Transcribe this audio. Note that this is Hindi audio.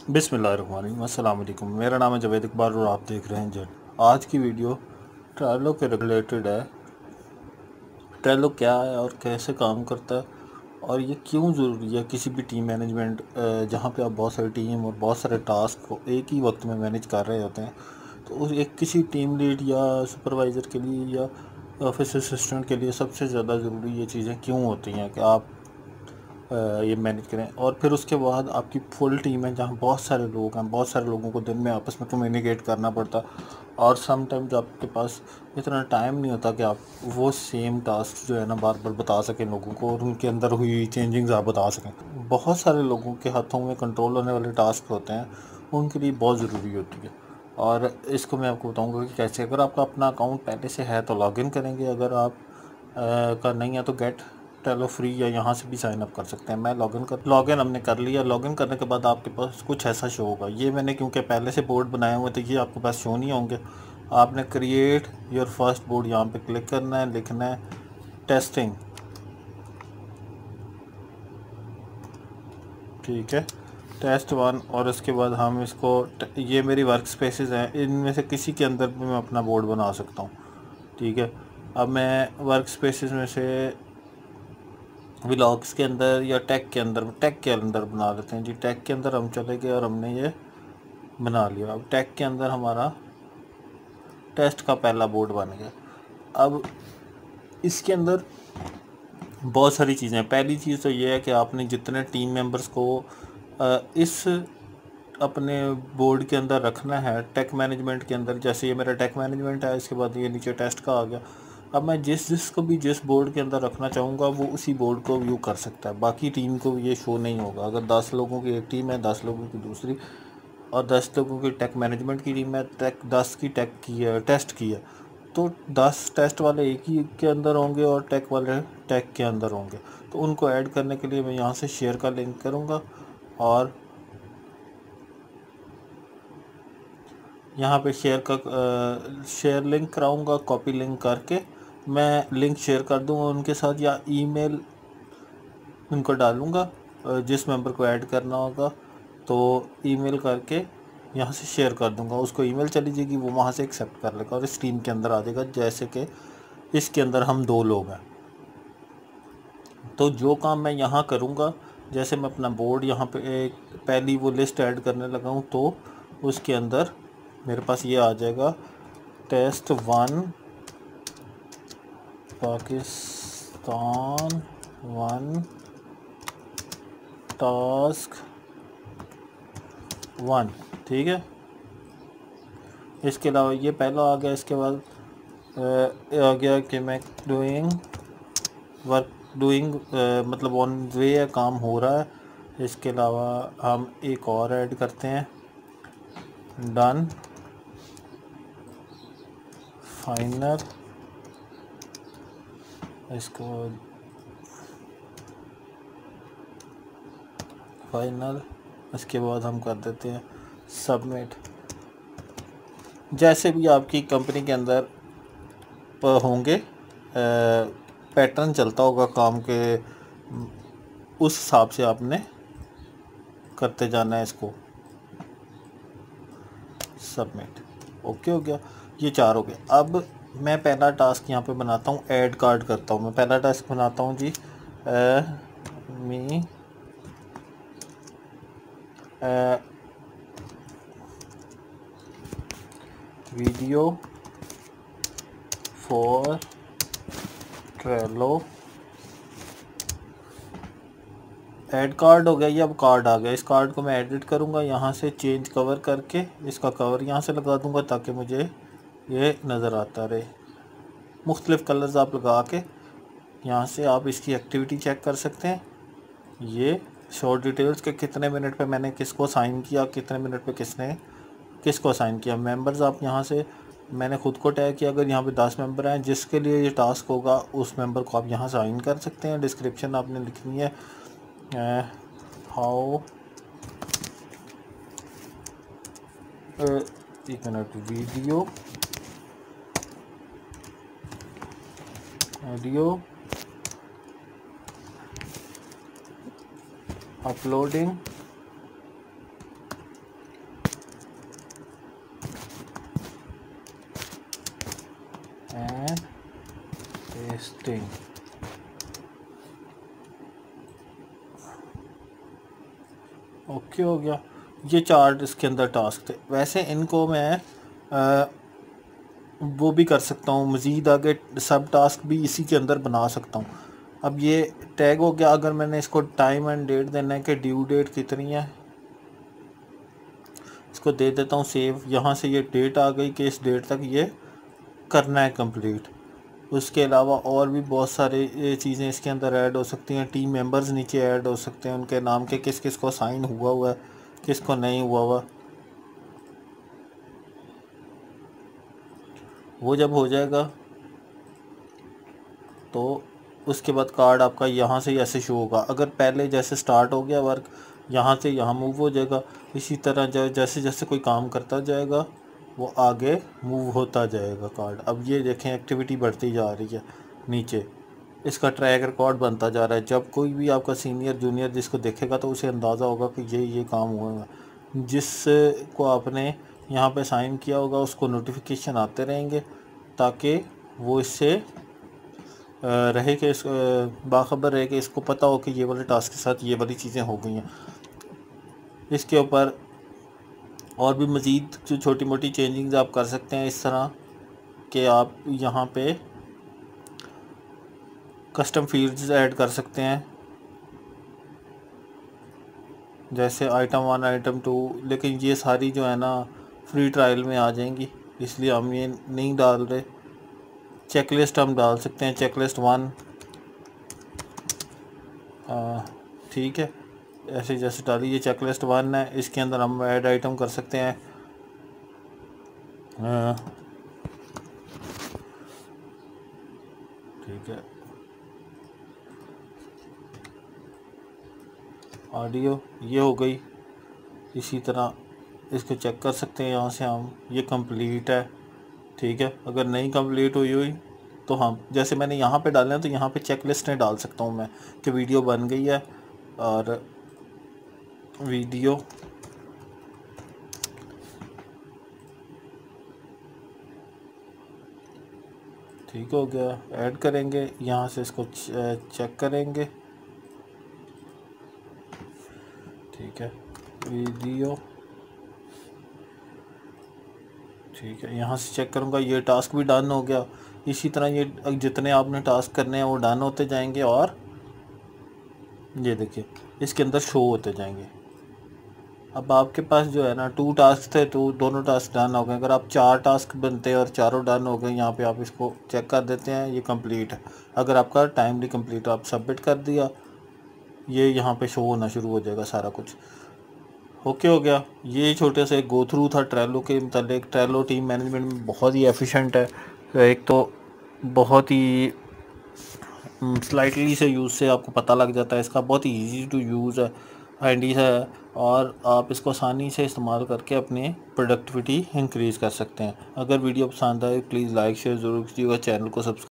बिस्मिल्लाहिर्रहमानिर्रहीम। अस्सलाम वालेकुम। मेरा नाम है जावेद इकबाल और आप देख रहे हैं जेड। आज की वीडियो ट्रेलो के रिलेटेड है। ट्रेलो क्या है और कैसे काम करता है और ये क्यों ज़रूरी है किसी भी टीम मैनेजमेंट जहाँ पे आप बहुत सारी टीम और बहुत सारे टास्क को एक ही वक्त में मैनेज कर रहे होते हैं। तो उस एक किसी टीम लीड या सुपरवाइज़र के लिए या ऑफिस असिस्टेंट के लिए सबसे ज़्यादा ज़रूरी ये चीज़ें क्यों होती हैं कि आप ये मैनेज करें। और फिर उसके बाद आपकी फुल टीम है जहाँ बहुत सारे लोग हैं, बहुत सारे लोगों को दिन में आपस में कम्युनिकेट करना पड़ता और समटाइम्स आपके पास इतना टाइम नहीं होता कि आप वो सेम टास्क जो है ना बार बार बता सकें लोगों को और उनके अंदर हुई चेंजिंग्स आप बता सकें। बहुत सारे लोगों के हाथों में कंट्रोल होने वाले टास्क होते हैं, उनके लिए बहुत ज़रूरी होती है। और इसको मैं आपको बताऊंगा कि कैसे। अगर आपका अपना अकाउंट पहले से है तो लॉगिन करेंगे, अगर आप का नहीं है तो गेट ट्रेलो फ्री या यहाँ से भी साइन अप कर सकते हैं। मैं लॉगिन हमने कर लिया। लॉगिन करने के बाद आपके पास कुछ ऐसा शो होगा। ये मैंने क्योंकि पहले से बोर्ड बनाए हुए तो ये आपके पास शो नहीं होंगे। आपने क्रिएट योर फर्स्ट बोर्ड यहाँ पे क्लिक करना है, लिखना है टेस्टिंग, ठीक है, टेस्ट 1। और उसके बाद हम इसको ये मेरी वर्क स्पेसेस हैं, इनमें से किसी के अंदर भी मैं अपना बोर्ड बना सकता हूँ, ठीक है। अब मैं वर्क स्पेसेस में से व्लॉग्स के अंदर या टेक के अंदर बना लेते हैं जी। टेक के अंदर हम चले गए और हमने ये बना लिया। अब टेक के अंदर हमारा टेस्ट का पहला बोर्ड बन गया। अब इसके अंदर बहुत सारी चीज़ें हैं। पहली चीज़ तो ये है कि आपने जितने टीम मेंबर्स को इस अपने बोर्ड के अंदर रखना है टेक मैनेजमेंट के अंदर। जैसे ये मेरा टेक मैनेजमेंट है, इसके बाद ये नीचे टेस्ट का आ गया। अब मैं जिसको भी जिस बोर्ड के अंदर रखना चाहूँगा वो उसी बोर्ड को व्यू कर सकता है, बाकी टीम को ये शो नहीं होगा। अगर 10 लोगों की एक टीम है, 10 लोगों की दूसरी और 10 लोगों की टेक मैनेजमेंट की टीम है, 10 की टेक की है, टेस्ट की है, तो 10 टेस्ट वाले एक ही के अंदर होंगे और टेक वाले टेक के अंदर होंगे। तो उनको ऐड करने के लिए मैं यहाँ से शेयर का लिंक करूँगा और यहाँ पे शेयर लिंक कराऊँगा। कॉपी लिंक करके मैं लिंक शेयर कर दूँगा उनके साथ, या ईमेल उनको डालूँगा जिस मेंबर को ऐड करना होगा, तो ईमेल करके यहाँ से शेयर कर दूँगा। उसको ईमेल चली जाएगी, वो वहाँ से एक्सेप्ट कर लेगा और इस टीम के अंदर आ जाएगा। जैसे कि इसके अंदर हम 2 लोग हैं, तो जो काम मैं यहाँ करूँगा, जैसे मैं अपना बोर्ड यहाँ पे एक पहली वो लिस्ट ऐड करने लगा हूँ, तो उसके अंदर मेरे पास ये आ जाएगा टेस्ट 1 पाकिस्तान 1 टास्क 1, ठीक है। इसके अलावा ये पहला आ गया। इसके बाद आ गया कि मैं डूइंग मतलब ऑन वे है, काम हो रहा है। इसके अलावा हम एक और ऐड करते हैं डन फाइनल। इसको फाइनल, इसके बाद हम कर देते हैं सबमिट। जैसे भी आपकी कंपनी के अंदर होंगे पैटर्न चलता होगा काम के, उस हिसाब से आपने करते जाना है इसको। सबमिट, ओके हो गया। ये 4 हो गए। अब मैं पहला टास्क यहाँ पे बनाता हूँ, ऐड कार्ड करता हूँ। मैं पहला टास्क बनाता हूँ जी मी video for Trello. Add card हो गया। ये अब कार्ड आ गया। इस कार्ड को मैं एडिट करूँगा, यहाँ से चेंज कवर करके इसका कवर यहाँ से लगा दूँगा ताकि मुझे ये नज़र आता रहे। मुख्तलिफ़ कलर्स आप लगा के यहाँ से आप इसकी एक्टिविटी चेक कर सकते हैं। ये शॉर्ट डिटेल्स के कितने मिनट पे मैंने किसको साइन किया, कितने मिनट पे किसने किसको साइन किया। मेंबर्स आप यहाँ से मैंने ख़ुद को टैग किया। अगर यहाँ पे 10 मेंबर हैं जिसके लिए ये टास्क होगा, उस मेंबर को आप यहाँ साइन कर सकते हैं। डिस्क्रिप्शन आपने लिखनी है हाउ एक minute video uploading testing. Okay हो गया। ये 4 इसके अंदर टास्क थे। वैसे इनको मैं वो भी कर सकता हूँ, मज़ीद आगे सब टास्क भी इसी के अंदर बना सकता हूँ। अब ये टैग हो गया। अगर मैंने इसको टाइम एंड डेट देना है कि ड्यू डेट कितनी है, इसको दे देता हूँ सेव। यहाँ से ये डेट आ गई कि इस डेट तक ये करना है कंप्लीट। उसके अलावा और भी बहुत सारे ये चीज़ें इसके अंदर ऐड हो सकती हैं। टीम मेंबर्स नीचे ऐड हो सकते हैं, उनके नाम के किस किस को साइन हुआ है, किस को नहीं हुआ। वो जब हो जाएगा तो उसके बाद कार्ड आपका यहाँ से ऐसे शो होगा। अगर पहले जैसे स्टार्ट हो गया वर्क, यहाँ से यहाँ मूव हो जाएगा। इसी तरह जैसे जैसे कोई काम करता जाएगा वो आगे मूव होता जाएगा कार्ड। अब ये देखें एक्टिविटी बढ़ती जा रही है नीचे, इसका ट्रैक रिकॉर्ड बनता जा रहा है। जब कोई भी आपका सीनियर जूनियर जिसको देखेगा तो उसे अंदाज़ा होगा कि ये काम हुआ है। जिसको आपने यहाँ पे साइन किया होगा उसको नोटिफिकेशन आते रहेंगे, ताकि वो इससे रहे कि बाखबर रहे कि इसको पता हो कि ये वाले टास्क के साथ ये वाली चीज़ें हो गई हैं। इसके ऊपर और भी मज़ीद जो छोटी मोटी चेंजिंग्स आप कर सकते हैं, इस तरह कि आप यहाँ पे कस्टम फील्ड्स ऐड कर सकते हैं, जैसे आइटम 1 आइटम 2। लेकिन ये सारी जो है ना फ्री ट्रायल में आ जाएंगी, इसलिए हम ये नहीं डाल रहे। चेकलिस्ट हम डाल सकते हैं, चेकलिस्ट 1, ठीक है। ऐसे जैसे डाली ये चेकलिस्ट 1 है, इसके अंदर हम ऐड आइटम कर सकते हैं। ठीक है, ऑडियो ये हो गई। इसी तरह इसको चेक कर सकते हैं यहाँ से हम, ये कंप्लीट है। ठीक है, अगर नहीं कंप्लीट हुई तो हम जैसे मैंने यहाँ पे डाले हैं तो यहाँ पे चेकलिस्ट में डाल सकता हूँ मैं कि वीडियो बन गई है और वीडियो ठीक हो गया। ऐड करेंगे यहाँ से, इसको चेक करेंगे। ठीक है, वीडियो ठीक है, यहाँ से चेक करूँगा ये टास्क भी डन हो गया। इसी तरह ये जितने आपने टास्क करने हैं वो डन होते जाएंगे और ये देखिए इसके अंदर शो होते जाएंगे। अब आपके पास जो है ना 2 टास्क थे तो दोनों टास्क डन हो गए। अगर आप 4 टास्क बनते हैं और चारों डन हो गए, यहाँ पे आप इसको चेक कर देते हैं ये कंप्लीट है। अगर आपका टाइमली कंप्लीट आप सबमिट कर दिया, ये यहाँ पे शो होना शुरू हो जाएगा सारा कुछ। ओके हो गया। ये छोटे से गो थ्रू था ट्रेलो के मतलब। ट्रेलो टीम मैनेजमेंट में बहुत ही एफिशिएंट है। एक तो बहुत ही स्लाइटली से यूज़ से आपको पता लग जाता है इसका, बहुत ही इजी टू यूज़ है, हैंडी है, और आप इसको आसानी से इस्तेमाल करके अपनी प्रोडक्टिविटी इंक्रीज़ कर सकते हैं। अगर वीडियो पसंद आए प्लीज़ लाइक शेयर ज़रूर कीजिएगा, चैनल को सब्सक्राइब